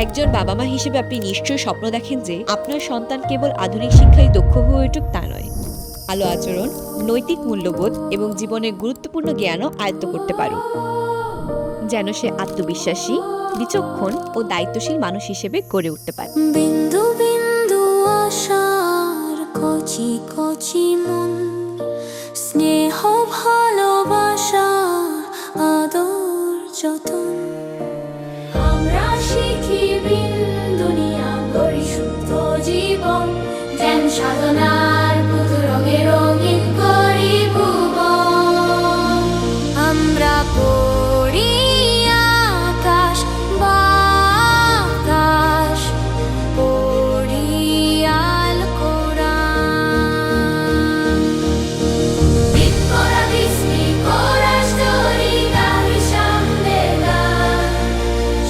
একজন বাবা মা হিসেবে আপনি নিশ্চয়ই স্বপ্ন দেখেন যে আপনার সন্তান কেবল আধুনিক শিক্ষায় দক্ষ হয়ে উঠুক তা নয়, ভালো আচরণ, নৈতিক মূল্যবোধ এবং জীবনের গুরুত্বপূর্ণ জ্ঞানও আয়ত্ত করতে পারুক, যেন সে আত্মবিশ্বাসী, বিচক্ষণ ও দায়িত্বশীল মানুষ হিসেবে গড়ে উঠতে পারে। বিন্দু বিন্দু আশার কচি কচি মন, স্নেহ ভালোবাসা আদর যতন, আমরা শিখি দুনিয়া গড়ি শুদ্ধ জীবন, জ্ঞান সাধনার পুতুল রঙে রঙিন করি ভুবন। আমরা পড়ি আকাশ বাতাস, পড়ি আল কোরআন, দিন করা বিস্মি করা স্টোরি গাহি সামনে গান,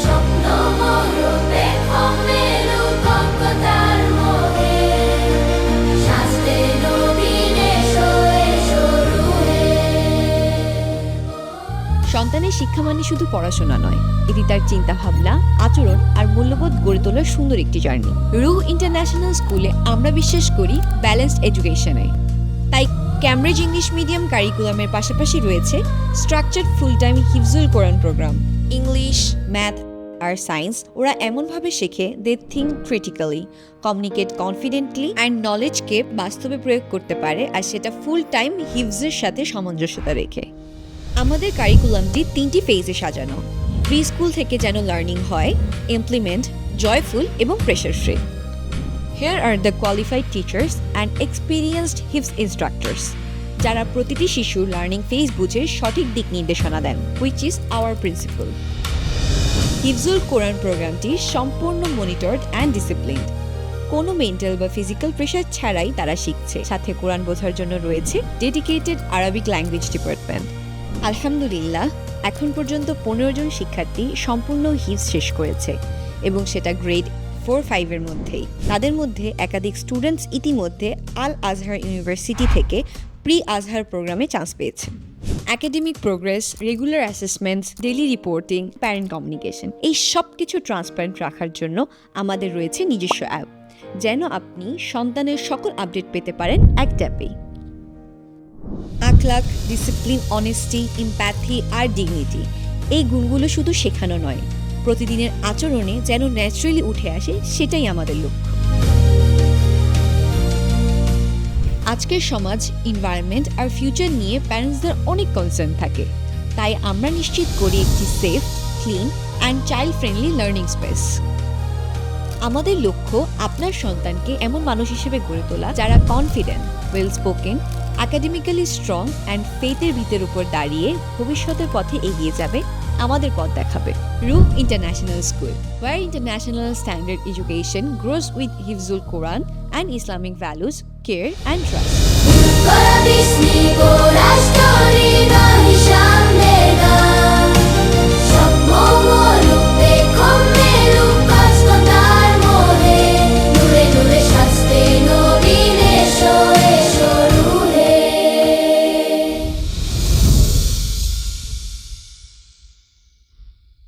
স্বপ্ন মরবে কমেলু কঙ্কতার মোহে, শাস্তে নবীনে শোয়ে সরুহে। সন্তানের শিক্ষা মানে শুধু পড়াশোনা নয়, এটি তার চিন্তাভাবনা, আচরণ আর মূল্যবোধ গড়ে তোলার সুন্দর একটি জার্নি। রুহ ইন্টারন্যাশনাল স্কুলে আমরা বিশ্বাস করি ব্যালেন্সড এডুকেশনে। তাই ক্যামব্রিজ ইংলিশ মিডিয়াম কারিকুলামের পাশাপাশি রয়েছে স্ট্রাকচার্ড ফুল টাইম হিফজুল কোরআন প্রোগ্রাম। ইংলিশ, ম্যাথ আর সায়েন্স ওরা এমনভাবে শেখে they think critically, communicate confidently and নলেজকে বাস্তবে প্রয়োগ করতে পারে, আর সেটা ফুল টাইম হিফজের সাথে সামঞ্জস্যতা রেখে। আমাদের কারিকুলামটি 3টি ফেজে সাজানো। প্রি স্কুল থেকে যেন লার্নিং হয়, ইমপ্লিমেন্ট, জয়ফুল এবং pressure free. Here are the qualified teachers and experienced HIFZ instructors, যারা প্রতিটি শিশুর লার্নিং ফেজ বুঝে সঠিক দিক নির্দেশনা দেন, which is our principle. হিফজুল কোরআন প্রোগ্রামটি সম্পূর্ণ মনিটরড অ্যান্ড ডিসিপ্লিনড। কোনো মেন্টাল বা ফিজিক্যাল প্রেশার ছাড়াই তারা শিখছে। সাথে কোরআন বোঝার জন্য রয়েছে ডেডিকেটেড আরবিক ল্যাঙ্গুয়েজ ডিপার্টমেন্ট। আলহামদুলিল্লাহ, এখন পর্যন্ত 15 জন শিক্ষার্থী সম্পূর্ণ হিফজ শেষ করেছে, এবং সেটা গ্রেড 4-5 মধ্যেই। তাদের মধ্যে একাধিক স্টুডেন্টস ইতিমধ্যে আল আজহার ইউনিভার্সিটি থেকে প্রি আজহার প্রোগ্রামে চান্স পেয়েছে। Academic progress, regular assessments, daily reporting, parent communication, এই সব কিছু ট্রান্সপারেন্ট রাখার জন্য আমাদের রয়েছে নিজস্ব অ্যাপ, যেন আপনি সন্তানের সকল আপডেট পেতে পারেন এক ট্যাপেই। আখলাক, ডিসিপ্লিন, অনেস্টি, এমপ্যাথি আর ডিগনিটি, এই গুণগুলো শুধু শেখানো নয়, প্রতিদিনের আচরণে যেন ন্যাচারালি উঠে আসে, সেটাই আমাদের লক্ষ্য। আজকের সমাজ, এনভায়রনমেন্ট আর ফিউচার নিয়ে প্যারেন্টসদের অনেক কনসার্ন থাকে, তাই আমরা নিশ্চিত করি একটি safe, clean and child friendly learning space. আমাদের লক্ষ্য আপনার সন্তানকে এমন মানুষ হিসেবে গড়ে তোলা যারা confident, well spoken, academically strong and ফেথের ভিতের উপর দাঁড়িয়ে ভবিষ্যতের পথে এগিয়ে যাবে, আমাদের পথ দেখাবে। রুহ international school, where international standard education grows with Hifzul Quran and Islamic values, care and trust.